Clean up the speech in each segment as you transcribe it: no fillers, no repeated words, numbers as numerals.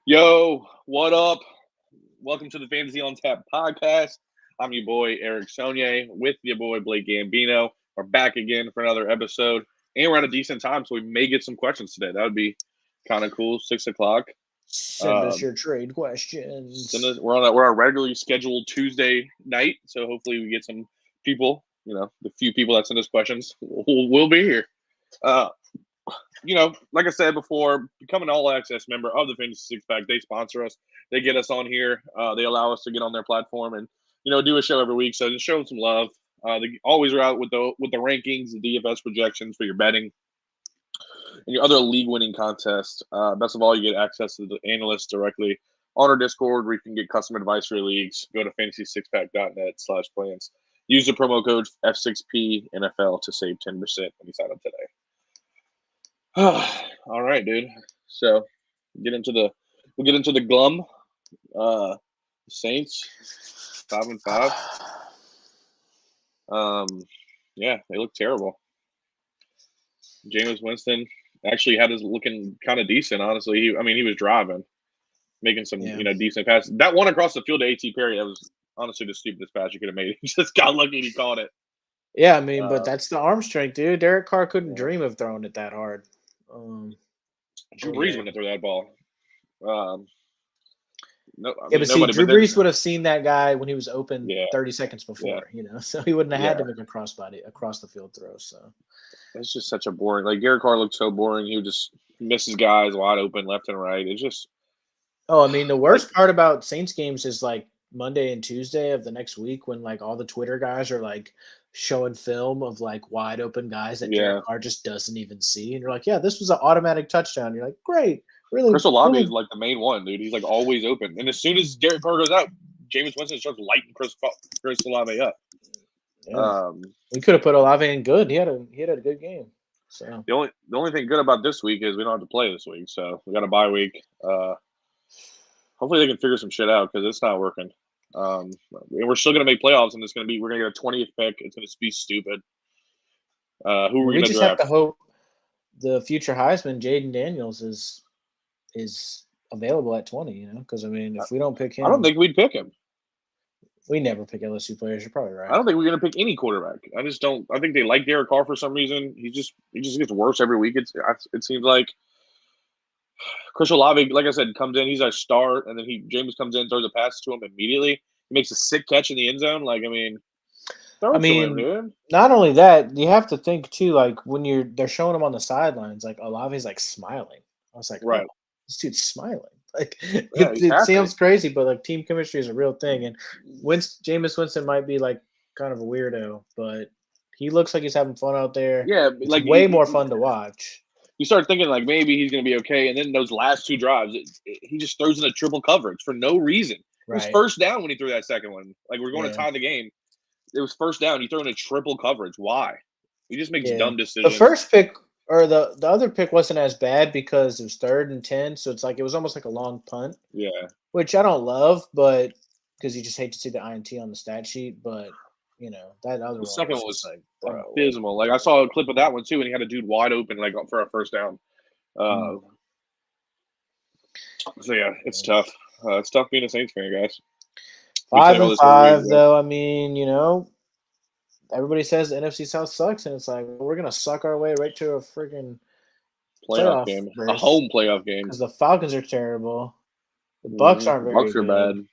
Yo, what up? Welcome to the Fantasy on Tap podcast. I'm your boy Eric Sonnier with your boy Blake Gambino. We're back again for another episode, and we're at a decent time, so we may get some questions today. That would be kind of cool. 6 o'clock. Send us your trade questions. We're on our regularly scheduled Tuesday night, so hopefully we get some people. The few people that send us questions will be here. Uh, like I said before, become an all-access member of the Fantasy Six Pack. They sponsor us. They get us on here. They allow us to get on their platform and do a show every week. So just show them some love. They always are out with the rankings, the DFS projections for your betting, and your other league-winning contests. Best of all, you get access to the analysts directly on our Discord, where you can get custom advice for your leagues. Go to fantasy6pack.net/plans. Use the promo code F6PNFL to save 10% when you sign up today. All right, dude. So we'll get into the glum. Saints 5-5. Yeah, they look terrible. Jameis Winston actually had his looking kind of decent, honestly. He was driving, making some decent passes. That one across the field to A.T. Perry, that was honestly the stupidest pass you could have made. He just got lucky and he caught it. Yeah, but that's the arm strength, dude. Derek Carr couldn't dream of throwing it that hard. Drew Brees wouldn't throw that ball. Drew Brees would have seen that guy when he was open 30 seconds before, so he wouldn't have had to make a across the field throw. So it's just such a boring. Like Derek Carr looked so boring. He would just miss his guys wide open left and right. It's just. The worst part about Saints games is like Monday and Tuesday of the next week when like all the Twitter guys are like showing film of like wide open guys that Derek Carr just doesn't even see, and you're like, yeah, this was an automatic touchdown. You're like, great, really. Chris Olave is like the main one, dude. He's like always open, and as soon as Derek Carr goes out, Jameis Winston starts lighting Chris Olave up. Yeah. We could have put Olave in good. He had a good game. So the only thing good about this week is we don't have to play this week, so we got a bye week. Hopefully they can figure some shit out because it's not working. We're still gonna make playoffs, and we're gonna get a 20th pick. It's gonna be stupid. Who are we gonna draft? We just have to hope the future Heisman, Jaden Daniels, is available at 20. Because if we don't pick him, I don't think we'd pick him. We never pick LSU players. You're probably right. I don't think we're gonna pick any quarterback. I just don't. I think they like Derek Carr for some reason. He just gets worse every week. It seems like. Chris Olave, like I said, comes in. He's our star, and then Jameis comes in, throws a pass to him immediately. He makes a sick catch in the end zone. Throw it to him, dude. Not only that, you have to think too. Like when they're showing him on the sidelines, like Olave's like smiling. I was like, right, this dude's smiling. Like it sounds crazy, but like team chemistry is a real thing. And Jameis Winston might be like kind of a weirdo, but he looks like he's having fun out there. Yeah, it's way more fun to watch. You start thinking like maybe he's going to be okay, and then those last two drives, he just throws in a triple coverage for no reason. It was first down when he threw that second one. Like we're going to tie the game. It was first down. You throw in a triple coverage. Why? He just makes dumb decisions. The first pick or the other pick wasn't as bad because it was 3rd and 10, so it's like it was almost like a long punt. Yeah, which I don't love, but because you just hate to see the INT on the stat sheet, but. That other the second one was like abysmal. Like I saw a clip of that one too, and he had a dude wide open like for a first down. So yeah, it's tough. It's tough being a Saints fan, guys. 5-5 though. Everybody says the NFC South sucks, and it's like we're gonna suck our way right to a freaking playoff game, a home playoff game. Because the Falcons are terrible. The Bucs aren't very good. Bucs are bad.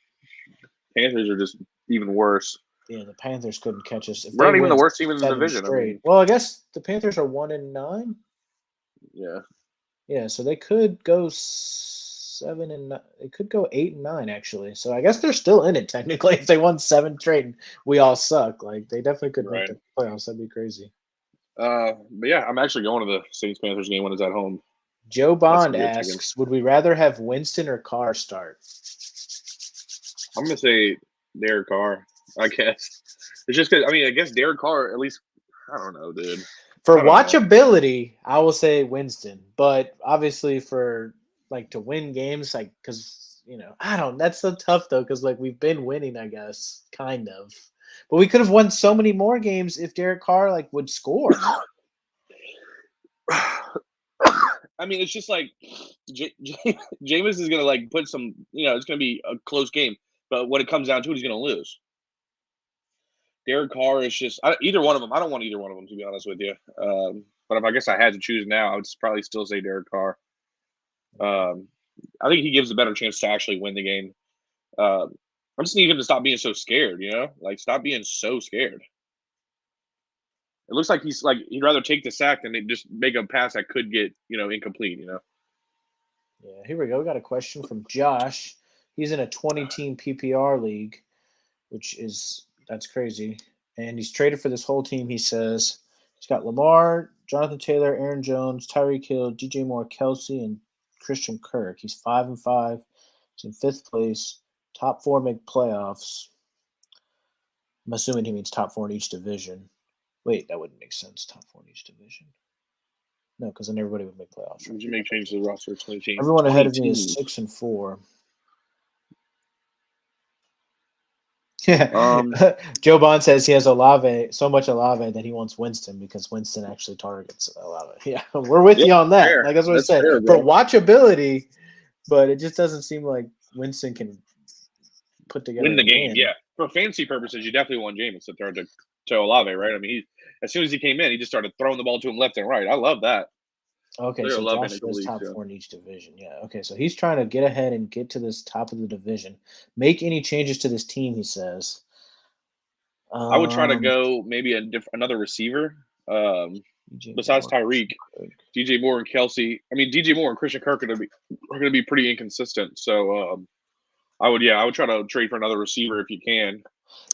Panthers are just even worse. Yeah, the Panthers couldn't catch us. We're not even the worst team in the division. Well, I guess the Panthers are 1-9. Yeah. Yeah, so they could go 7-9. They could go 8-9 actually. So I guess they're still in it technically if they won 7 straight and we all suck. Like they definitely could make the playoffs. That'd be crazy. But yeah, I'm actually going to the Saints Panthers game when it's at home. Joe Bond asks, would we rather have Winston or Carr start? I'm gonna say Derek Carr. I guess it's just because I guess Derek Carr at least I don't know, dude. For watchability, I will say Winston, but obviously for like to win games, like because that's so tough though because like we've been winning, I guess, kind of, but we could have won so many more games if Derek Carr like would score. I mean, it's just like Jameis is gonna like put some. It's gonna be a close game, but when it comes down to it, he's gonna lose. Derek Carr is just either one of them. I don't want either one of them, to be honest with you. But if I guess I had to choose now, I would probably still say Derek Carr. I think he gives a better chance to actually win the game. I just need him to stop being so scared. Like stop being so scared. It looks like he'd rather take the sack than just make a pass that could get incomplete. Yeah, here we go. We got a question from Josh. He's in a 20-team PPR league, that's crazy. And he's traded for this whole team. He says he's got Lamar, Jonathan Taylor, Aaron Jones, Tyreek Hill, DJ Moore, Kelsey, and Christian Kirk. He's 5-5. He's in 5th place. Top 4 make playoffs. I'm assuming he means top 4 in each division. Wait, that wouldn't make sense. Top 4 in each division. No, because then everybody would make playoffs. Would you make changes to the roster? 20 teams. Everyone ahead of me is 6-4. Yeah. Joe Bond says he has so much Olave that he wants Winston because Winston actually targets Olave. Yeah, we're with you on that. Fair. Like that's what I said. Fair, for watchability, but it just doesn't seem like Winston can put together win the game. Yeah, for fantasy purposes, you definitely want Jameis to throw to Olave, right? I mean, as soon as he came in, he just started throwing the ball to him left and right. I love that. Okay, so Josh is top 4 in each division. Yeah, okay, so he's trying to get ahead and get to this top of the division. Make any changes to this team, he says. I would try to go maybe another receiver besides Tyreek. DJ Moore and Kelsey. I mean, DJ Moore and Christian Kirk are going to be pretty inconsistent. So I would try to trade for another receiver if you can.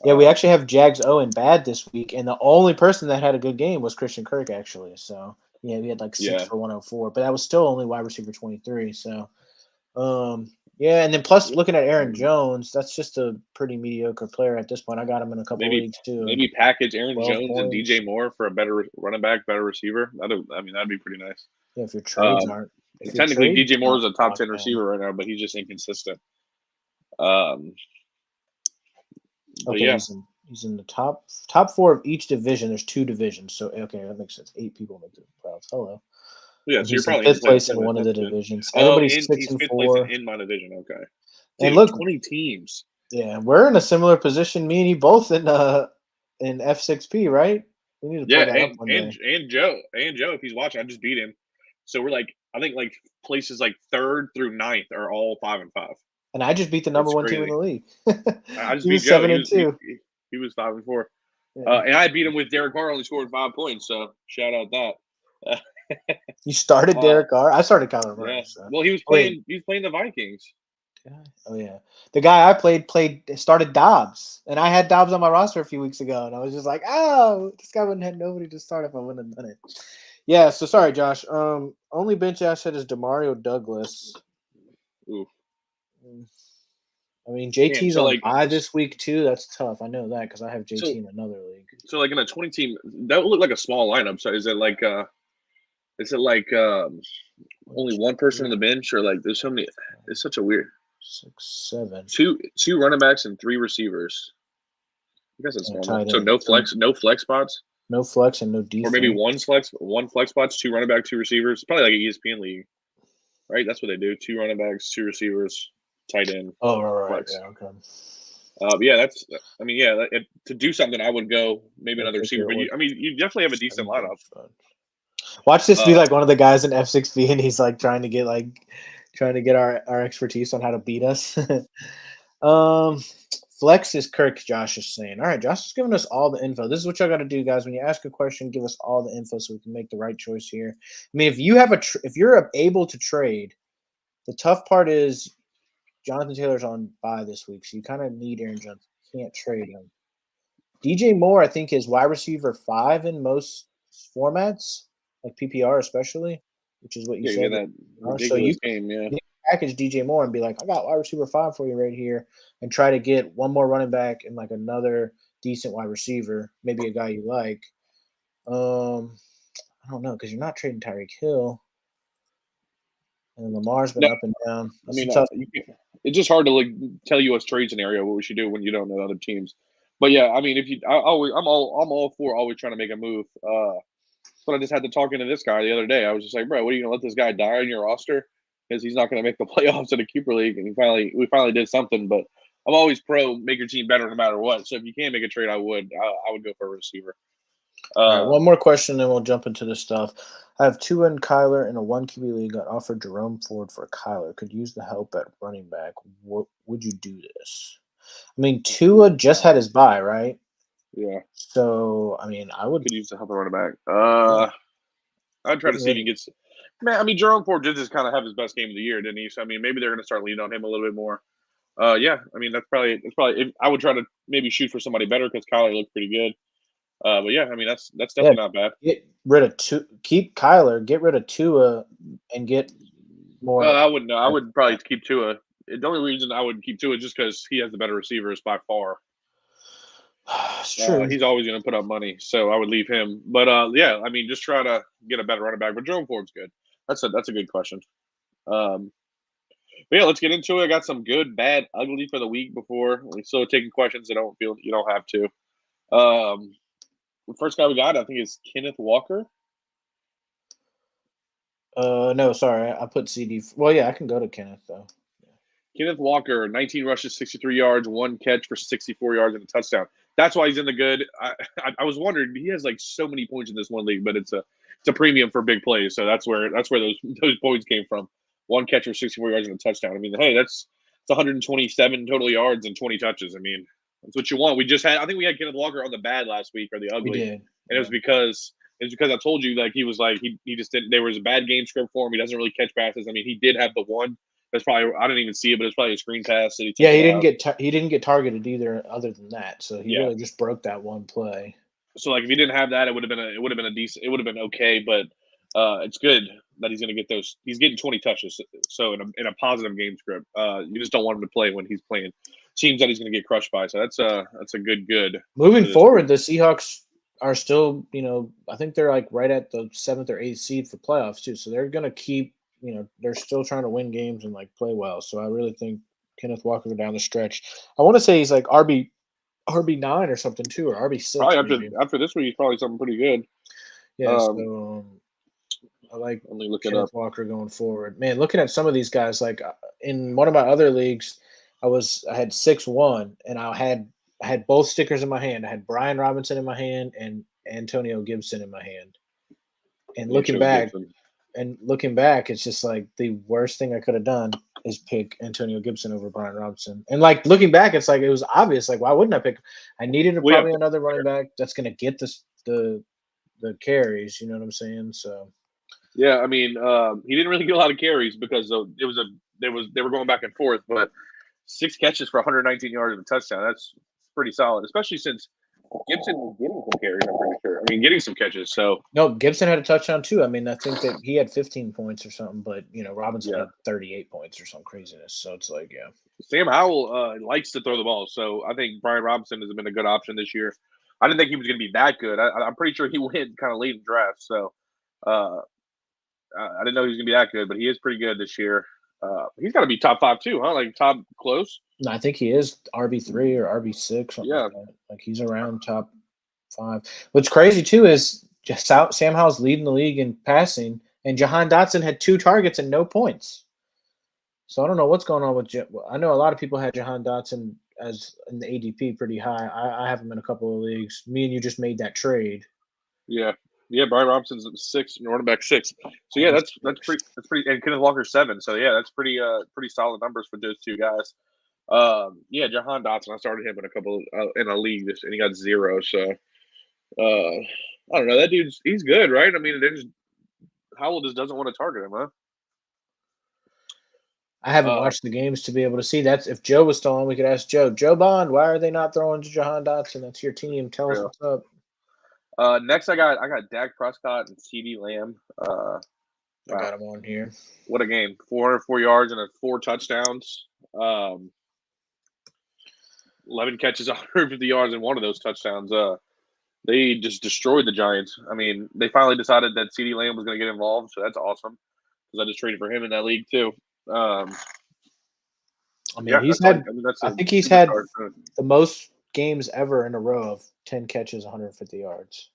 Yeah, we actually have Jags bad this week, and the only person that had a good game was Christian Kirk, actually. So yeah, we had like 6 for 104, but that was still only wide receiver 23. So yeah, and then plus looking at Aaron Jones, that's just a pretty mediocre player at this point. I got him in a couple leagues too. Maybe package Aaron Jones and DJ Moore for a better running back, better receiver. That'd be pretty nice. Yeah, if your trades aren't. Technically, DJ Moore is a top 10 receiver right now, but he's just inconsistent. Okay, yeah. He's in the top 4 of each division. There's 2 divisions, so okay, that makes sense. 8 people make the playoffs. Hello. Yeah, so you're probably 5th place in one of the divisions. Everybody's 6-4 in my division. Okay. Dude, and look, 20 teams. Yeah, we're in a similar position. Me and you both in F6P, right? We need to play that up one day. And Joe, if he's watching, I just beat him. So we're I think places 3rd through 9th are all 5-5. And I just beat the number 1 team in the league. I just beat Joe. 7-2. He was 5-4. Yeah. And I beat him with Derek Carr, only scored 5 points. So shout out that. You started Derek Carr. I started Kyler Murray. Yeah. So. Well, he was playing the Vikings. Oh yeah, the guy I started Dobbs, and I had Dobbs on my roster a few weeks ago, and I was just like, oh, this guy wouldn't have nobody to start if I wouldn't have done it. Yeah, so sorry, Josh. Only bench asset is Demario Douglas. Ooh. I mean, JT's on bye this week too. That's tough. I know that because I have JT in another league. So in a 20 team, that would look like a small lineup. So is it only one person on the bench, or there's so many? It's such a weird. 6, 7. Two running backs and 3 receivers. I guess it's small. So no flex spots. No flex and no defense. Or maybe one flex spots, 2 running back, 2 receivers. It's probably like an ESPN league, right? That's what they do: 2 running backs, 2 receivers, tight end. Oh, right. Flex. Yeah, okay. Yeah, to do something, I would go maybe another receiver. But you definitely have a decent lineup. Watch this be like one of the guys in F6B, and he's trying to get our expertise on how to beat us. Flex is Kirk, Josh is saying. All right, Josh is giving us all the info. This is what y'all got to do, guys. When you ask a question, give us all the info so we can make the right choice here. I mean, if you're able to trade, the tough part is Jonathan Taylor's on bye this week, so you kind of need Aaron Jones. You can't trade him. DJ Moore, I think, is wide receiver 5 in most formats, like PPR especially, which is what you said. That so you game, package DJ Moore and be like, I got wide receiver 5 for you right here, and try to get one more running back and another decent wide receiver, maybe a guy you like. I don't know, because you're not trading Tyreek Hill. And Lamar's been up and down. It's just hard to tell you a trade scenario what we should do when you don't know other teams. But yeah, I mean, I'm all for always trying to make a move. what I just had to talk into this guy the other day. I was just like, bro, what are you gonna let this guy die on your roster because he's not gonna make the playoffs in the Keeper League? And we finally did something. But I'm always pro make your team better no matter what. So if you can't make a trade, I would go for a receiver. All right, one more question, then we'll jump into this stuff. I have Tua and Kyler in a 1 QB league. Got offered Jerome Ford for Kyler. Could use the help at running back. What would you do this? I mean, Tua just had his bye, right? Yeah. So, I mean, I would could use the help at running back. I'd try to see if he gets. Man, I mean, Jerome Ford did just kind of have his best game of the year, didn't he? So I mean, maybe they're going to start leaning on him a little bit more. Yeah, I mean that's probably. I would try to maybe shoot for somebody better because Kyler looked pretty good. But yeah, I mean that's definitely not bad. Get rid of keep Kyler, get rid of Tua, and get more. I wouldn't know. I would probably keep Tua. The only reason I would keep Tua is just because he has the better receivers by far. It's true. He's always going to put up money, so I would leave him. But yeah, I mean, just try to get a better running back. But Jerome Ford's good. That's a good question. But yeah, let's get into it. I got some good, bad, ugly for the week before we're still taking questions. I don't feel you don't have to. The first guy we got, I think, is Kenneth Walker. No, sorry, I put CD. Well, yeah, I can go to Kenneth though. Kenneth Walker, 19 rushes, 63 yards, 1 catch for 64 yards and a touchdown. That's why he's in the good. I was wondering, he has like so many points in this one league, but it's a premium for big plays. So that's where those points came from. 1 catch for 64 yards and a touchdown. I mean, hey, it's 127 total yards and 20 touches. I mean, that's what you want. I think we had Kenneth Walker on the bad last week or the ugly. We did. And it was because I told you like he was like he just didn't. There was a bad game script for him. He doesn't really catch passes. I mean, he did have the one. That's probably I didn't even see it, but it's probably a screen pass. That he didn't get targeted either. Other than that, so he really just broke that one play. So like if he didn't have that, it would have been a decent. It would have been okay, but it's good that he's going to get those. He's getting 20 touches. So in a positive game script, you just don't want him to play when he's playing teams that he's going to get crushed by. So that's a good. Moving forward, the Seahawks are still, I think they're like right at the 7th or 8th seed for playoffs too. So they're going to keep. They're still trying to win games and like play well. So I really think Kenneth Walker down the stretch. I want to say he's like RB9 or something too, or RB6. Probably after this week, he's probably something pretty good. Yeah, so I like Kenneth Walker going forward. Man, looking at some of these guys, like in one of my other leagues, I had 6-1, and I had both stickers in my hand. I had Brian Robinson in my hand and Antonio Gibson in my hand. And looking back, it's just like the worst thing I could have done is pick Antonio Gibson over Brian Robinson. And like looking back, it's like it was obvious. Like, why wouldn't I pick? I needed probably another running back that's going to get the carries. You know what I'm saying? So. Yeah, I mean, he didn't really get a lot of carries because they were going back and forth. But 6 catches for 119 yards and a touchdown. That's pretty solid, especially since Gibson was getting some carries, I'm pretty sure. I mean, getting some catches. So no, Gibson had a touchdown too. I mean, I think that he had 15 points or something, but Robinson had 38 points or some craziness. So it's like, yeah. Sam Howell likes to throw the ball, so I think Brian Robinson has been a good option this year. I didn't think he was going to be that good. I'm pretty sure he went kind of late in the draft, so I didn't know he was going to be that good, but he is pretty good this year. He's got to be top 5 too, huh? Like top close. No, I think he is RB3 or RB6, something like that. Like he's around top 5. What's crazy too is just Sam Howell's leading the league in passing, and Jahan Dotson had 2 targets and no points. So I don't know what's going on with. I know a lot of people had Jahan Dotson as in the ADP pretty high. I have him in a couple of leagues. Me and you just made that trade. Yeah. Brian Robinson's 6 and running back 6. So yeah, that's pretty. And Kenneth Walker 7. So yeah, that's pretty solid numbers for those 2 guys. Yeah, Jahan Dotson. I started him in a couple in a league and he got 0. So I don't know. That he's good, right? I mean, Howell just doesn't want to target him, huh? I haven't watched the games to be able to see. That's if Joe was still on, we could ask Joe. Joe Bond, why are they not throwing to Jahan Dotson? That's your team. Tell us what's up. Next, I got Dak Prescott and CeeDee Lamb. I got him on here. What a game! 404 yards and 4 touchdowns. 11 catches, 150 yards, and one of those touchdowns. They just destroyed the Giants. I mean, they finally decided that CeeDee Lamb was going to get involved, so that's awesome because I just traded for him in that league too. I mean, I think he's had the most games ever in a row of 10 catches, 150 yards.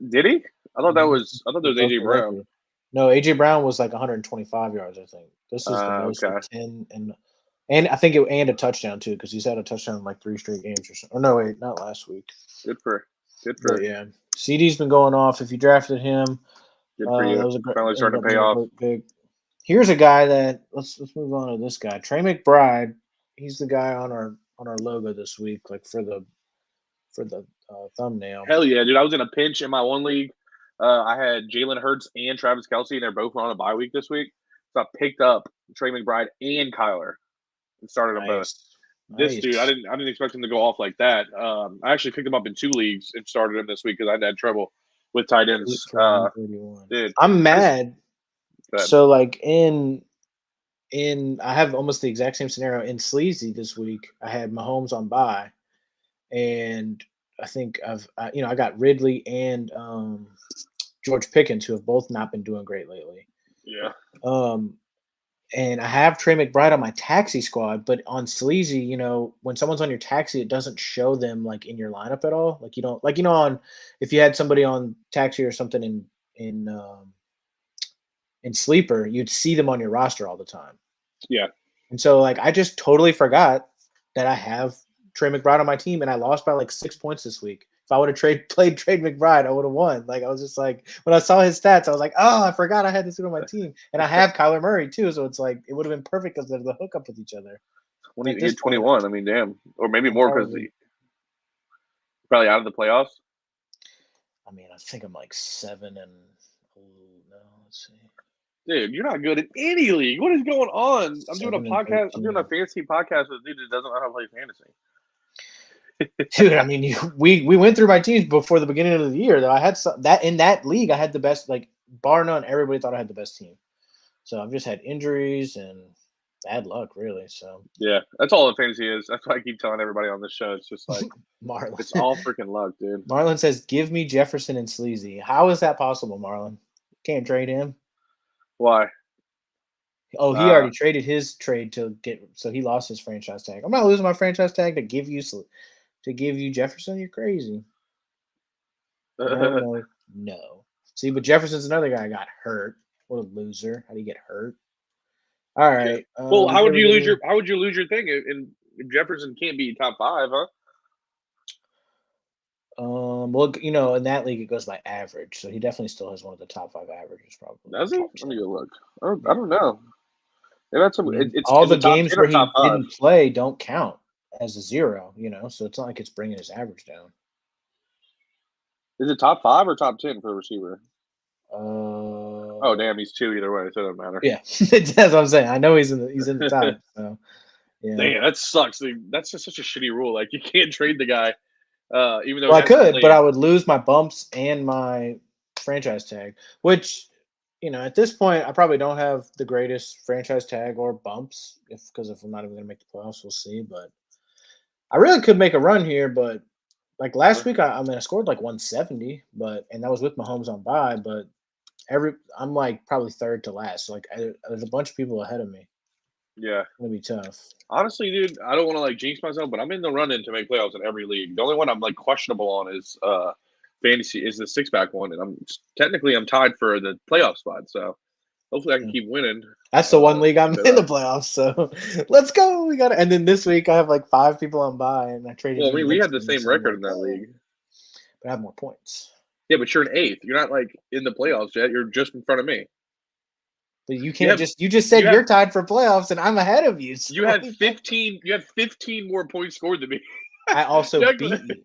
Did he? I thought that was AJ Brown. No, AJ Brown was like 125 yards, I think. This is the most with 10 and I think and a touchdown too, because he's had a touchdown in like 3 straight games or something. Or no, wait, not last week. Good for. Yeah, CD's been going off. If you drafted him, good for you. That was a great. Finally starting to pay off. Big. Here's a guy that let's move on to this guy, Trey McBride. He's the guy on our logo this week, like for the thumbnail. Hell yeah, dude! I was in a pinch in my one league. I had Jalen Hurts and Travis Kelce, and they're both on a bye week this week. So I picked up Trey McBride and Kyler and started them both. This dude, I didn't expect him to go off like that. I actually picked him up in 2 leagues and started him this week because I had trouble with tight ends. Dude, I'm mad. So like in I have almost the exact same scenario in Sleazy this week. I had Mahomes on bye, and I think I got Ridley and George Pickens, who have both not been doing great lately. Yeah. And I have Trey McBride on my taxi squad, but on Sleazy, when someone's on your taxi, it doesn't show them like in your lineup at all. Like you don't on if you had somebody on taxi or something in Sleeper, you'd see them on your roster all the time. Yeah. And so like I just totally forgot that I have Trey McBride on my team, and I lost by like 6 points this week. If I would have played Trey McBride, I would have won. Like I was just like, when I saw his stats, I was like, oh, I forgot I had this dude on my team, and I have Kyler Murray too. So it's like it would have been perfect because they're the hookup with each other. When he hit 21, I mean, damn, or maybe more because he probably out of the playoffs. I mean, I think I'm like 7 and let's see. Dude, you're not good in any league. What is going on? I'm doing a podcast. I'm doing a fantasy podcast with a dude that doesn't know how to play fantasy. Dude, I mean, we went through my teams before the beginning of the year. Though I had that in that league, I had the best. Like bar none, everybody thought I had the best team. So I've just had injuries and bad luck, really. So yeah, that's all that fantasy is. That's why I keep telling everybody on this show. It's just like Marlon. It's all freaking luck, dude. Marlon says, "Give me Jefferson and Sleazy." How is that possible, Marlon? Can't trade him. Why? Oh, he already traded his trade so he lost his franchise tag. I'm not losing my franchise tag to give you Jefferson. You're crazy. No. See, but Jefferson's another guy got hurt. What a loser! How do you get hurt? All right. Yeah. Well, how would you lose your thing if Jefferson can't be top 5, huh? Well, in that league it goes by average, so he definitely still has one of the top 5 averages, probably. Does he? Let me go look. I don't know. That's all the games where he didn't play don't count as a 0, so it's not like it's bringing his average down. Is it top 5 or top 10 for a receiver? Oh damn, he's 2 either way, so it doesn't matter. Yeah, that's what I'm saying. I know he's in the top. So yeah, damn, that sucks. That's just such a shitty rule. Like you can't trade the guy, even though. Well, I could, but I would lose my bumps and my franchise tag, which. At this point, I probably don't have the greatest franchise tag or bumps because if I'm not even going to make the playoffs, we'll see. But I really could make a run here. But like last week, I scored like 170, and that was with Mahomes on bye. But I'm like probably 3rd to last. So like there's a bunch of people ahead of me. Yeah, it's gonna be tough. Honestly, dude, I don't want to like jinx myself, but I'm in the run-in to make playoffs in every league. The only one I'm like questionable on is fantasy is the 6-pack one, and I'm tied for the playoff spot. So hopefully I can keep winning. That's the one league I'm in the playoffs. So let's go. We got it. And then this week I have like 5 people on bye, and I traded. Well, I mean, we have the same record in that league, but I have more points. Yeah, but you're in 8th. You're not like in the playoffs yet. You're just in front of me. But you can't you just said you're tied for playoffs, and I'm ahead of you. So. You have 15. You have 15 more points scored than me. I also beat you.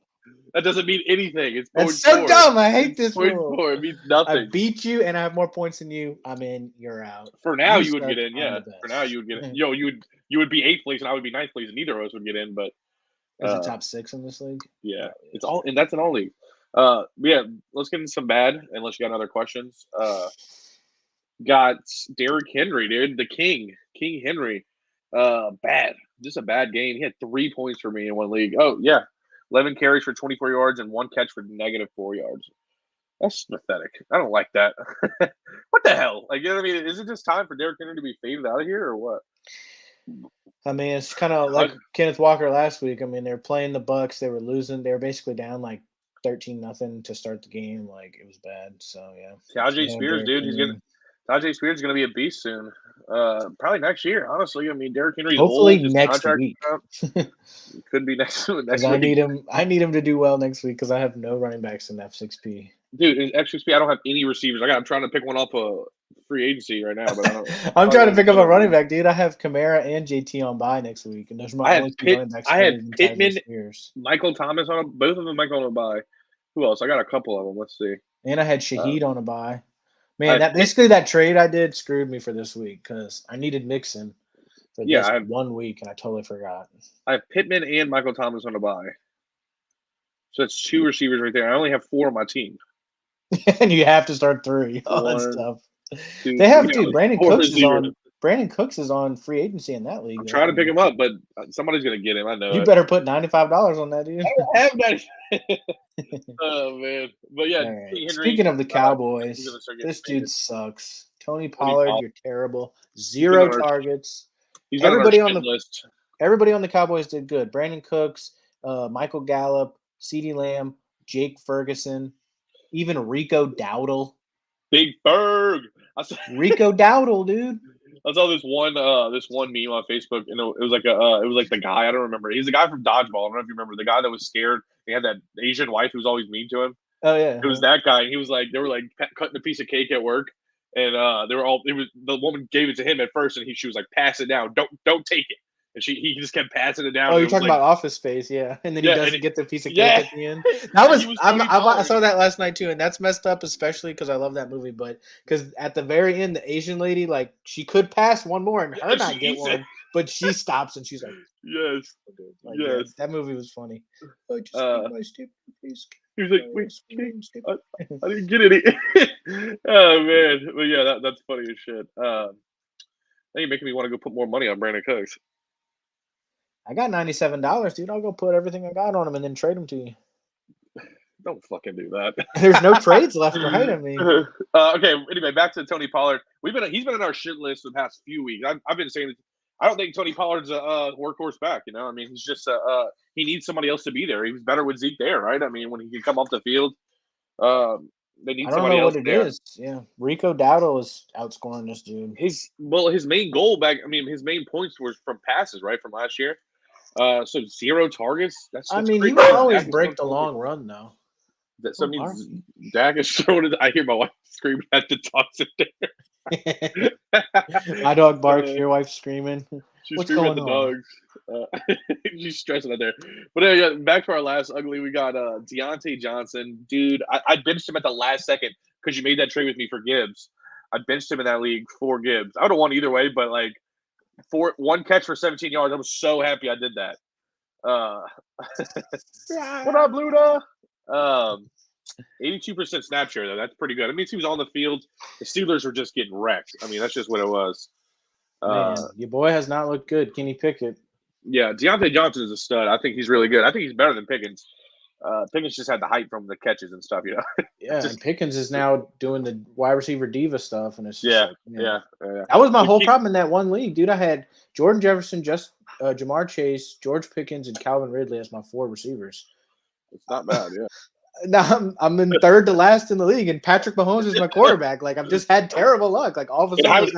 That doesn't mean anything. That's so dumb. I hate this rule. It means nothing. I beat you, and I have more points than you. I'm in. You're out. For now, you would get in. Yeah. For now, you would get in. You would be 8th place, and I would be 9th place, and neither of us would get in. But is it top 6 in this league? Yeah, it's all, and that's in all leagues. Yeah, let's get into some bad. Unless you got other questions. Got Derrick Henry, dude, the King Henry. Bad. Just a bad game. He had 3 points for me in one league. Oh yeah. 11 carries for 24 yards and 1 catch for -4 yards. That's pathetic. I don't like that. What the hell? Like, you know what I mean? Is it just time for Derrick Henry to be faded out of here or what? I mean, it's kind of like Kenneth Walker last week. I mean, they were playing the Bucs. They were losing. They were basically down like 13-0 to start the game. Like, it was bad. So, yeah. Tajay Spears, dude. Tajay Spears is going to be a beast soon. Probably next year, honestly. I mean, Derrick Henry's hopefully old. Next week. Could be next week. I need him to do well next week because I have no running backs in F6P. Dude, in F6P, I don't have any receivers. I'm trying to pick one up a free agency right now, but I don't. I'm trying to pick up a running back, dude. I have Kamara and JT on bye next week, and those are my only two running backs. I have Pittman, Michael Thomas on both of them. Michael on a bye. Who else? I got a couple of them. Let's see. And I had Shaheed on a bye. Man, that trade I did screwed me for this week because I needed Mixon for this 1 week, and I totally forgot. I have Pittman and Michael Thomas on a bye. So that's 2 receivers right there. I only have 4 on my team. And you have to start 3. Oh, that's tough. They have, dude, Brandon Cooks is on free agency in that league. I'm trying to pick him up, but somebody's going to get him. I know. You better put $95 on that, dude. I have $95. Oh, man. But, yeah. Right. Speaking of the Cowboys, this dude sucks. Tony Pollard, you're terrible. 0 targets. Everybody on the list. Everybody on the Cowboys did good. Brandon Cooks, Michael Gallup, CeeDee Lamb, Jake Ferguson, even Rico Dowdle. Big Berg. Rico Dowdle, dude. I saw this one meme on Facebook, and it was like the guy, I don't remember. He's the guy from Dodgeball. I don't know if you remember the guy that was scared. He had that Asian wife who was always mean to him. Oh yeah, it was that guy. And he was like, they were like cutting a piece of cake at work, and the woman gave it to him at first, and she was like, pass it down, don't take it. And he just kept passing it down. Oh, you're talking about Office Space, yeah. And then he doesn't get the piece of cake at the end. That was I saw that last night too, and that's messed up, especially because I love that movie. But because at the very end, the Asian lady, like, she could pass one more and her not get one, but she stops and she's like, yes, like, yes. That movie was funny. Oh, just my stupid piece. He was like, wait, I didn't get any. Oh man, but yeah, that's funny as shit. Now you're making me want to go put more money on Brandon Cooks. I got $97, dude. I'll go put everything I got on him and then trade him to you. Don't fucking do that. There's no trades left, right? I mean, okay. Anyway, back to Tony Pollard. He's been in our shit list for the past few weeks. I've been saying I don't think Tony Pollard's a workhorse back. You know, I mean, he's just he needs somebody else to be there. He was better with Zeke there, right? I mean, when he can come off the field, they need somebody else there. Is. Yeah, Rico Dowdle is outscoring this dude. His main goal his main points were from passes, right, from last year. So 0 targets. He would always break the long run, though. That means Dak is throwing it. I hear my wife screaming at the dogs in there. My dog barks. Your wife screaming. She's screaming at the dogs. She's stressing out there. But yeah, back to our last ugly. We got Diontae Johnson, dude. I benched him at the last second because you made that trade with me for Gibbs. I benched him in that league for Gibbs. I would have won either way, but like. 1 catch for 17 yards. I was so happy I did that. What up, Luda? 82% snap share, though. That's pretty good. I mean, he was on the field. The Steelers were just getting wrecked. I mean, that's just what it was. Man, your boy has not looked good. Kenny Pickett. Yeah, Diontae Johnson is a stud. I think he's really good. I think he's better than Pickens. Pickens just had the hype from the catches and stuff, you know. Yeah, and Pickens is now doing the wide receiver diva stuff, and it's just yeah. That was my whole problem in that one league, dude. I had Jordan Jefferson, Jamar Chase, George Pickens, and Calvin Ridley as my 4 receivers. It's not bad, yeah. Now I'm in third to last in the league, and Patrick Mahomes is my quarterback. Like, I've just had terrible luck. Like, all of a sudden,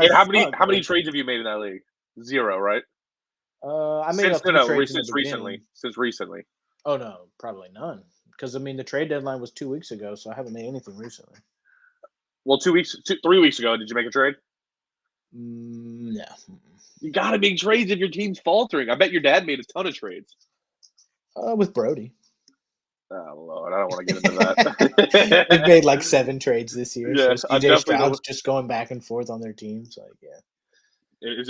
how many trades have you made in that league? 0, right? I made since recently. Oh, no, probably none. Because, I mean, the trade deadline was 2 weeks ago, so I haven't made anything recently. Well, 3 weeks ago, did you make a trade? No. You got to make trades if your team's faltering. I bet your dad made a ton of trades. With Brody. Oh, Lord, I don't want to get into that. They've made like 7 trades this year. Yeah, so CJ Stroud's just going back and forth on their teams. Like, yeah. Is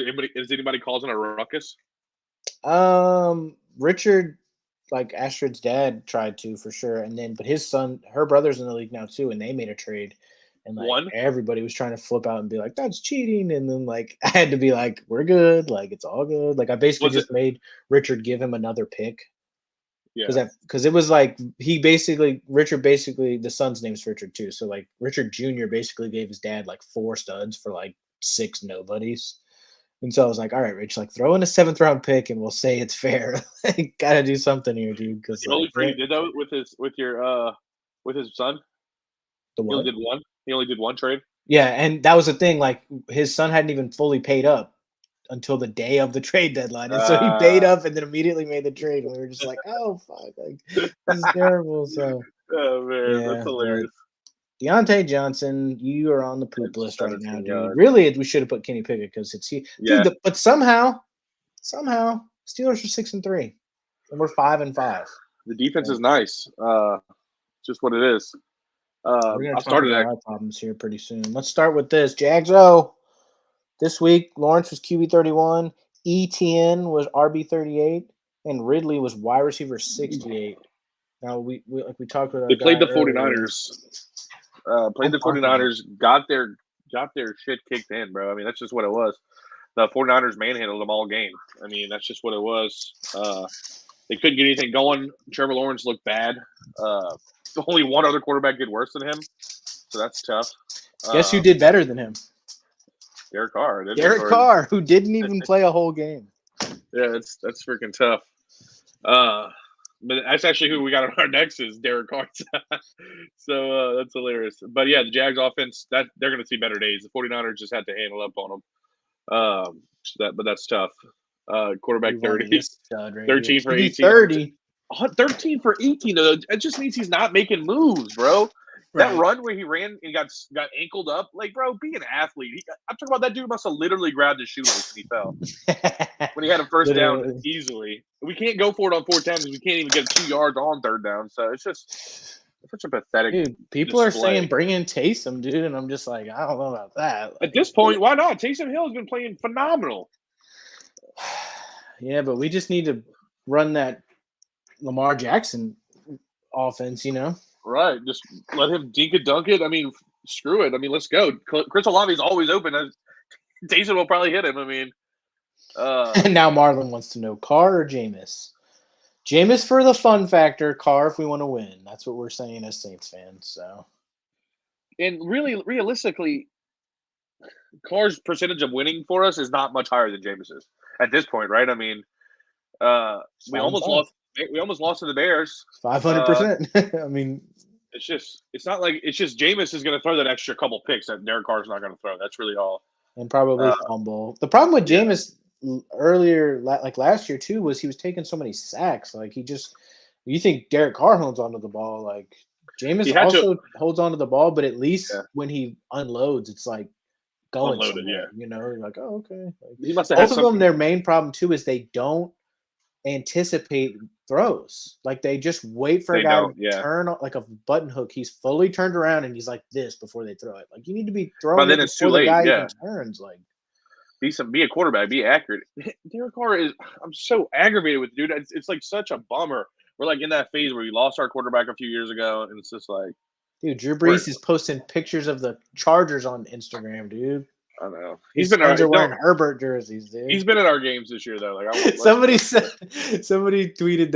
anybody causing a ruckus? Richard, like Astrid's dad, tried to for sure, but his her brother's in the league now too, and they made a trade, and like everybody was trying to flip out and be like, "That's cheating," and then like I had to be like, "We're good, like it's all good." Like I basically made Richard give him another pick, because it was like Richard basically the son's name's Richard too, so like Richard Jr. basically gave his dad like 4 studs for like 6 nobodies. And so I was like, all right, Rich, like throw in a 7th round pick and we'll say it's fair. Like, gotta do something here, dude. Because the only trade he did though with your with his son. The what? He only did one trade. Yeah, and that was the thing. Like his son hadn't even fully paid up until the day of the trade deadline, and so he paid up and then immediately made the trade. And we were just like, "Oh fuck, like this is terrible." So, oh man, that's hilarious. Diontae Johnson, you are on the poop list right now, dude. Really, we should have put Kenny Pickett because it's he. Yeah. Dude, but somehow, Steelers are 6-3, and we're 5-5. The defense is nice. Just what it is. We're gonna talk about our problems here pretty soon. Let's start with this. Jags O. This week, Lawrence was QB 31, ETN was RB 38, and Ridley was wide receiver 68. Now we talked about. They played the 49ers. Played the 49ers. Got their shit kicked in, bro. I mean, that's just what it was. The 49ers manhandled them all game. I mean, that's just what it was. They couldn't get anything going. Trevor Lawrence looked bad. Only one other quarterback did worse than him, so that's tough. Guess who did better than him? Derek Carr. Derek Carr, who didn't even play a whole game. Yeah, that's freaking tough. But that's actually who we got on our next is Derek Carr. So that's hilarious. But yeah, the Jags offense, that they're going to see better days. The 49ers just had to handle up on them. But that's tough. Quarterback 30, 13 for 18. 30. 13 for 18. It just means he's not making moves, bro. Right. That run where he ran and got ankled up, like, bro, be an athlete. I'm talking about that dude must have literally grabbed his shoelace when he fell. When he had a first down easily. We can't go for it on 4th down because we can't even get 2 yards on 3rd down. So it's just such a pathetic. Dude, people are saying bring in Taysom, dude, and I'm just like, I don't know about that. At this point, why not? Taysom Hill has been playing phenomenal. Yeah, but we just need to run that Lamar Jackson offense, you know? Right. Just let him dink it, dunk it. I mean, screw it. I mean, let's go. Chris Olave's always open. Taysom will probably hit him. I mean. And now Marlon wants to know Carr or Jameis? Jameis for the fun factor, Carr if we want to win. That's what we're saying as Saints fans. So. And really, realistically, Carr's percentage of winning for us is not much higher than Jameis's at this point, right? I mean, we almost lost. We almost lost to the Bears. 500%. I mean, it's just Jameis is going to throw that extra couple picks that Derek Carr's not going to throw. That's really all. And probably fumble. The problem with Jameis earlier, like last year too, was he was taking so many sacks. Like you think Derek Carr holds onto the ball. Like Jameis also holds onto the ball, but at least when he unloads, it's like going unloaded. Somewhere, you know, you're like, oh, okay. Like, he must have both of them, their main problem too is they don't anticipate throws. Like they just wait for a guy to turn like a button hook. He's fully turned around and he's like this before they throw it. Like you need to be throwing then it's too late. The guy even turns. Like be a quarterback, be accurate. Derek Carr I'm so aggravated with dude. It's like such a bummer. We're like in that phase where we lost our quarterback a few years ago, and it's just like, dude, Drew Brees is posting pictures of the Chargers on Instagram, dude. I know. He's been wearing Herbert jerseys, dude. He's been at our games this year, though. Like somebody tweeted.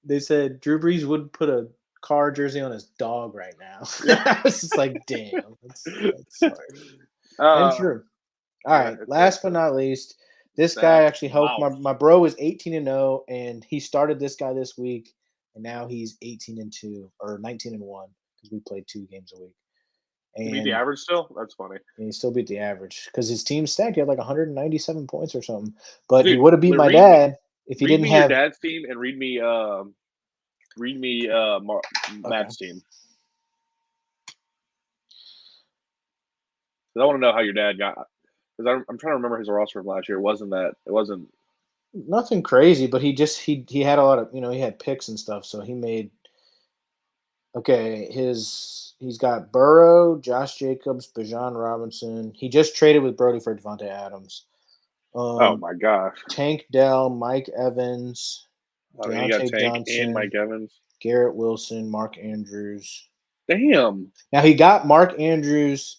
They said Drew Brees would put a Carr jersey on his dog right now. I was just like, damn, that's sorry. And true. All right. Last but not least, this guy actually helped. My bro is 18-0, and he started this guy this week, and now he's 18-2 or 19-1 because we played 2 games a week. And he beat the average still? That's funny. And he still beat the average because his team stacked. He had like 197 points or something. But he would have beat my dad if he didn't have your dad's team and read me Matt's team. I want to know how your dad got. Because I'm trying to remember his roster from last year. It wasn't nothing crazy, but he had a lot of he had picks and stuff. So he made he's got Burrow, Josh Jacobs, Bijan Robinson. He just traded with Brody for Devontae Adams. Oh my gosh! Tank Dell, Mike Evans, Diontae Johnson, and Mike Evans, Garrett Wilson, Mark Andrews. Damn! Now he got Mark Andrews,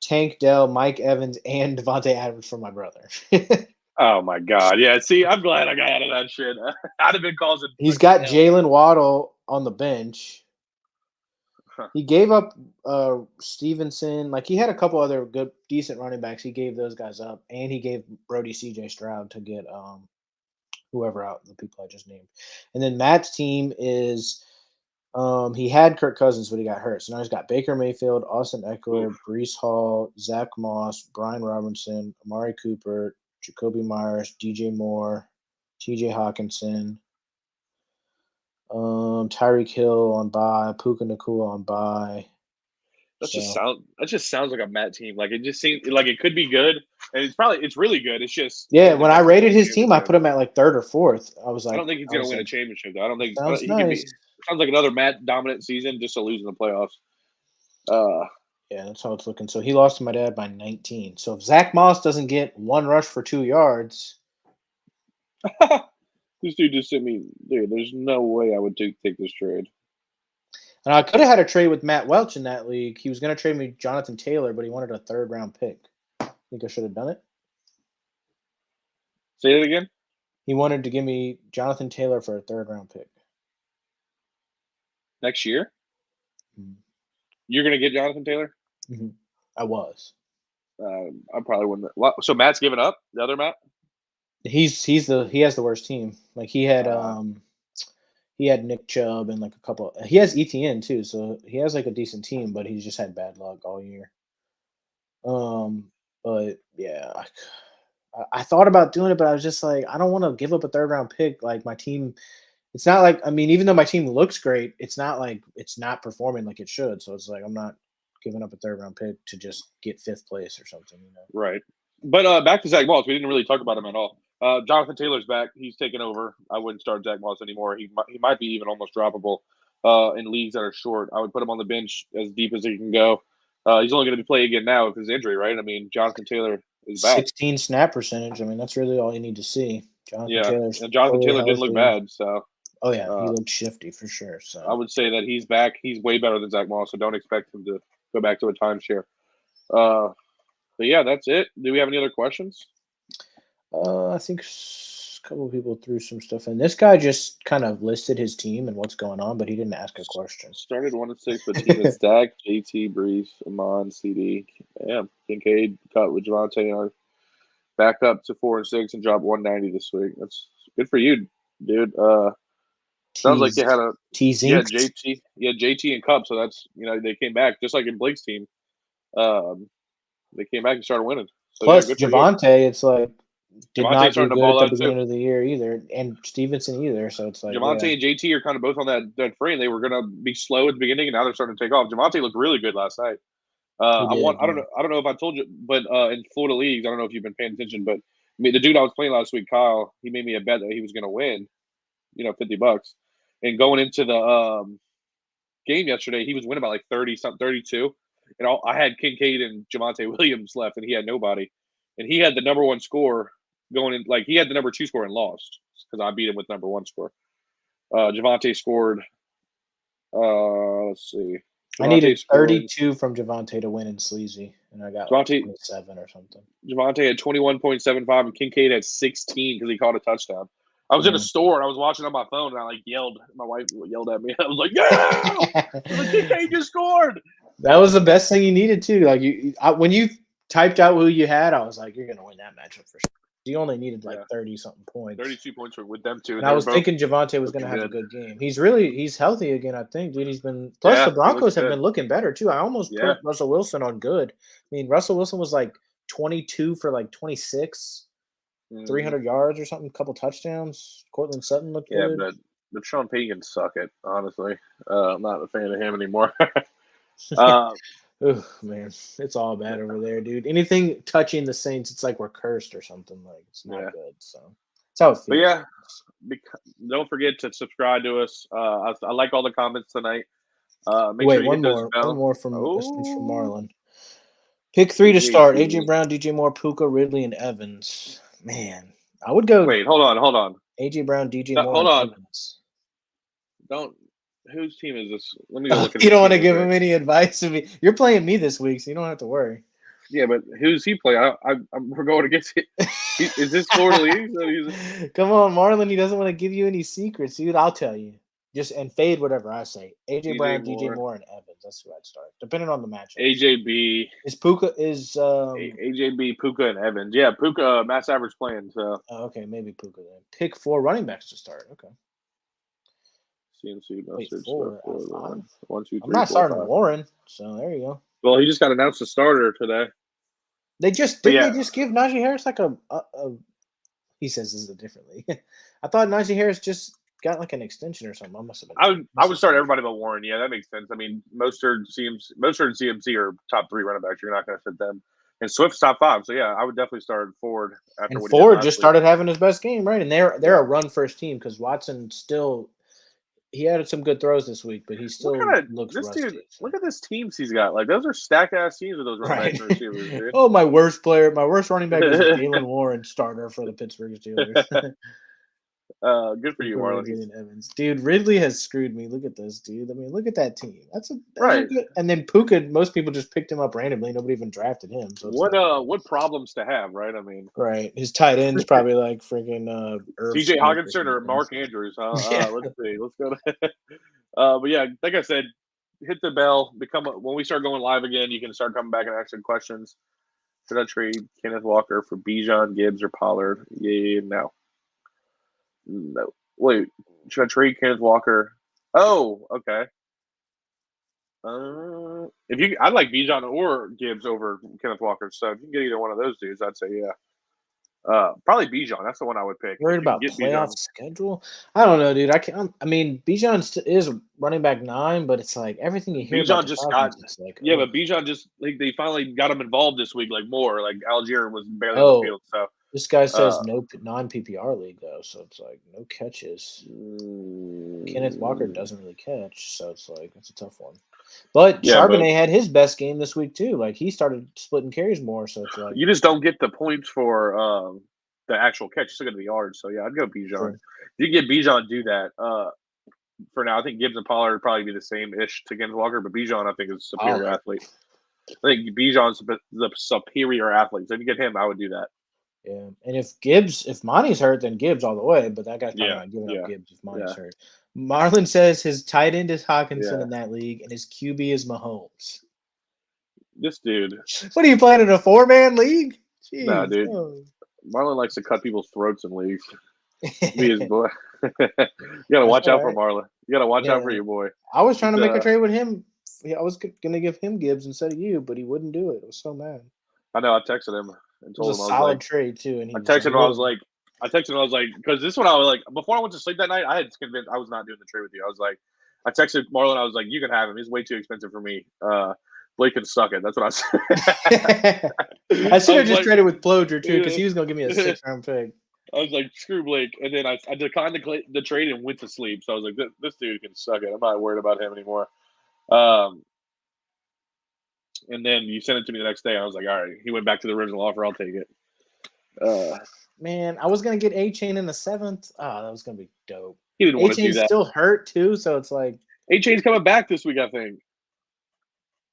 Tank Dell, Mike Evans, and Devontae Adams from my brother. Oh my god! Yeah, see, I'm glad I got out of that shit. I'd have been causing. He's got Jalen Waddle on the bench. He gave up Stevenson. Like he had a couple other good, decent running backs. He gave those guys up, and he gave Brody C.J. Stroud to get whoever out, the people I just named. And then Matt's team is He had Kirk Cousins, but he got hurt. So now he's got Baker Mayfield, Austin Eckler, Breece Hall, Zack Moss, Brian Robinson, Amari Cooper, Jacoby Myers, DJ Moore, TJ Hawkinson, Tyreek Hill on bye, Puka Nacua on bye. That just sounds like a Matt team. Like it just seems like it could be good, and it's really good. It's just when I rated his team, I put him at like 3rd or 4th. I was like, I don't think he's gonna win a championship though. I don't think sounds he nice. could be. Sounds like another Matt dominant season, just to lose in the playoffs. Yeah, that's how it's looking. So he lost to my dad by 19. So if Zack Moss doesn't get 1 rush for 2 yards, this dude just sent me, dude. There's no way I would take this trade. And I could have had a trade with Matt Welch in that league. He was going to trade me Jonathan Taylor, but he wanted a 3rd round pick. Think I should have done it? Say it again. He wanted to give me Jonathan Taylor for a 3rd round pick next year. Mm-hmm. You're going to get Jonathan Taylor? Mm-hmm. I was. I probably wouldn't. So Matt's given up. The other Matt. He has the worst team. Like he had Nick Chubb and like a couple. He has ETN too, so he has like a decent team, but he's just had bad luck all year. But yeah, I thought about doing it, but I was just like, I don't want to give up a 3rd round pick. Like my team, it's not like, I mean, even though my team looks great, it's not like it's not performing like it should. So it's like I'm not giving up a 3rd round pick to just get 5th place or something, you know. Right. But back to Zack Moss, we didn't really talk about him at all. Jonathan Taylor's back. He's taken over. I wouldn't start Zack Moss anymore. He might be even almost droppable in leagues that are short. I would put him on the bench as deep as he can go. He's only going to play again now with his injury, right? I mean, Jonathan Taylor is back. 16 snap percentage. I mean, that's really all you need to see. Jonathan Taylor didn't look bad. So. Oh, yeah, he looked shifty for sure. So I would say that he's back. He's way better than Zack Moss, so don't expect him to go back to a timeshare. But yeah, that's it. Do we have any other questions? I think a couple of people threw some stuff in. This guy just kind of listed his team and what's going on, but he didn't ask a question. Started 1-6, but team is Dak, JT, Breece, Amon, CD. Damn, Kincaid cut with Javonte. Back up to 4-6 and dropped 190 this week. That's good for you, dude. Sounds like you had a JT and Cup. So that's they came back just like in Blake's team. They came back and started winning. So, plus Javonte, it's like did not do good at the beginning of the year either, and Stevenson either. So it's like Javonte and JT are kind of both on that frame. They were going to be slow at the beginning, and now they're starting to take off. Javonte looked really good last night. I don't know if I told you, but in Florida leagues, I don't know if you've been paying attention, but I mean, the dude I was playing last week, Kyle, he made me a bet that he was going to win, $50. And going into the game yesterday, he was winning by like 30-something, 32. And I had Kincaid and Javonte Williams left, and he had nobody. And he had the number 1 score going in, like he had the number 2 score and lost because I beat him with number 1 score. Javonte scored. Let's see. Javonte I needed 32 from Javonte to win in Sleazy, and I got like 27 or something. Javonte had 21.75, and Kincaid had 16 because he caught a touchdown. I was in a store and I was watching on my phone and I yelled. My wife yelled at me. I was like, "Yeah, Kincaid just scored!" That was the best thing you needed too. Like when you typed out who you had, I was like, "You're gonna win that matchup for sure." You only needed like 30-something points. 32 points with them two. And I was thinking Javonte was gonna have a good game. He's healthy again. I think, dude. He's been plus the Broncos have been looking better too. I almost put Russell Wilson on good. I mean, Russell Wilson was like 22 for like 26. 300 yards or something, couple touchdowns. Cortland Sutton looked good. Yeah, but Sean Payton can suck it, honestly. I'm not a fan of him anymore. Oh, man. It's all bad over there, dude. Anything touching the Saints, it's like we're cursed or something. Like, it's not good. So, that's how it feels. But yeah, don't forget to subscribe to us. I like all the comments tonight. Make sure you hit those bells. One more from Marlon. Pick 3 to start. AJ Brown, DJ Moore, Puka, Ridley, and Evans. Man, I would go. Wait, hold on. AJ Brown, DJ Moore. Hold on. Evans. Whose team is this? Let me go look at You don't want to give him any advice to me. You're playing me this week, so you don't have to worry. Yeah, but who's he play? We're going against it. Is this Florida League? Come on, Marlon. He doesn't want to give you any secrets, dude. I'll tell you. Just and fade whatever I say. AJ Brown, DJ Moore, and Evans. That's who I'd start, depending on the matchup. AJB is Puka AJB, Puka, and Evans. Yeah, Puka mass average playing. So okay, maybe Puka then. Pick 4 running backs to start. Okay. CMC, Wait, Mustard, four Swift, out of five. 1, 2, 3, I'm not 4, starting 5. Warren, so there you go. Well, he just got announced a starter today. They just But didn't yeah. they just give Najee Harris like a he says this is differently. I thought Najee Harris just got like an extension or something. I must have been. I would start everybody but Warren. Yeah, that makes sense. I mean, Mostert and CMC are top 3 running backs. You're not going to fit them. And Swift's top 5. So yeah, I would definitely start Ford after And what he did Ford last just week. started having his best game, right? And they're a run first team because Watson still he had some good throws this week, but he still looks rusty. Dude, look at this teams he's got. Like those are stacked ass teams with those running backs and receivers, dude. Oh, my worst running back is Jalen Warren, starter for the Pittsburgh Steelers. Good for you, Marlon. Evans. Dude, Ridley has screwed me. Look at this, dude. I mean, look at that team. That's right. Good. And then Puka, most people just picked him up randomly. Nobody even drafted him. So what problems to have, right? I mean, right. His tight end's probably like freaking CJ Hawkinson or Mark Andrews, huh? Yeah. Let's see. Let's go to but yeah, like I said, hit the bell. When we start going live again, you can start coming back and asking questions. Should I trade Kenneth Walker for Bijan, Gibbs, or Pollard? Yeah, no. No. Wait, should I trade Kenneth Walker? Oh, okay. I'd like Bijan or Gibbs over Kenneth Walker. So if you can get either one of those dudes, I'd say yeah. Probably Bijan. That's the one I would pick. Worried about playoff schedule? I don't know, dude. I mean, Bijan is running back 9, but it's like everything you hear about the Falcons, it's like, but Bijan just they finally got him involved this week, like more. Like Algier was barely on the field. So this guy says no non-PPR league though, so it's like no catches. Kenneth Walker doesn't really catch, so it's like it's a tough one. But Charbonnet had his best game this week too. Like he started splitting carries more, so it's like you just don't get the points for the actual catch. You still get the yards. So yeah, I'd go Bijan. Sure. You get Bijan do that. For now, I think Gibbs and Pollard would probably be the same-ish to Kenneth Walker, but Bijan I think is a superior athlete. I think Bijan's the superior athlete. So if you get him, I would do that. Yeah, and if Monty's hurt, then Gibbs all the way. But that guy's probably not giving up Gibbs if Monty's hurt. Marlon says his tight end is Hawkinson in that league, and his QB is Mahomes. This dude. What are you playing in a 4-man league? Jeez, nah, dude. Oh. Marlon likes to cut people's throats in leagues. Be his boy. You gotta watch out for Marlon. You gotta watch out for your boy. I was trying to make a trade with him. I was gonna give him Gibbs instead of you, but he wouldn't do it. I was so mad. I know. I texted him and told him I was solid trade too. And I texted him. I was like, because this one I was like, before I went to sleep that night, I had convinced I was not doing the trade with you. I was like, I texted Marlon. I was like, you can have him. He's way too expensive for me. Blake can suck it. That's what I said. I should have just traded with Ploger too, because he was gonna give me a 6th-round pick. I was like, screw Blake, and then I declined the trade and went to sleep. So I was like, this dude can suck it. I'm not worried about him anymore. And then you sent it to me the next day. And I was like, all right. He went back to the original offer. I'll take it. Man, I was gonna get A-Chain in the 7th. Oh, that was gonna be dope. He didn't want to do that. Still hurt too, so it's like A-Chain's coming back this week, I think.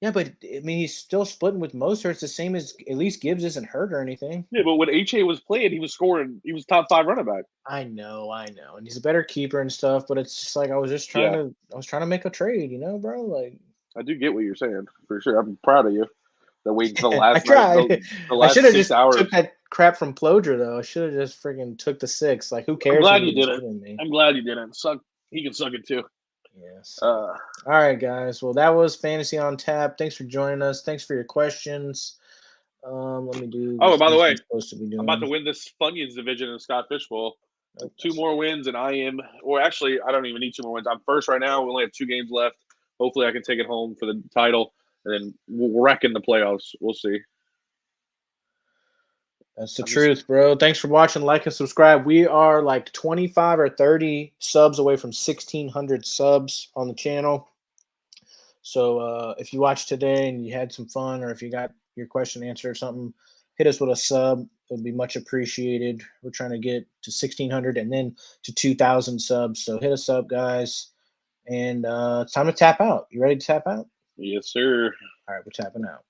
Yeah, but I mean, he's still splitting with Mostert. It's the same as at least Gibbs isn't hurt or anything. Yeah, but when H.A. was playing, he was scoring. He was top 5 running back. I know, and he's a better keeper and stuff. But it's just like I was trying to make a trade, bro. Like I do get what you're saying for sure. I'm proud of you. That waiting the last the last 6 hours. Took that crap from Ploger though. I should have just freaking took the 6. Like who cares? I'm glad you didn't. I'm glad you didn't. He can suck it too. Yes. All right, guys. Well, that was Fantasy on Tap. Thanks for joining us. Thanks for your questions. Let me do. Oh, by the way, I'm about to win this Funyuns division in Scott Fish Bowl. 2 more wins, and I am. Or actually, I don't even need 2 more wins. I'm first right now. We only have 2 games left. Hopefully, I can take it home for the title, and then we'll wreck in the playoffs. We'll see. That's the truth, bro. Thanks for watching. Like and subscribe. We are like 25 or 30 subs away from 1,600 subs on the channel. So if you watched today and you had some fun, or if you got your question answered or something, hit us with a sub. It would be much appreciated. We're trying to get to 1,600 and then to 2,000 subs. So hit us up, guys. And it's time to tap out. You ready to tap out? Yes, sir. All right, we're tapping out.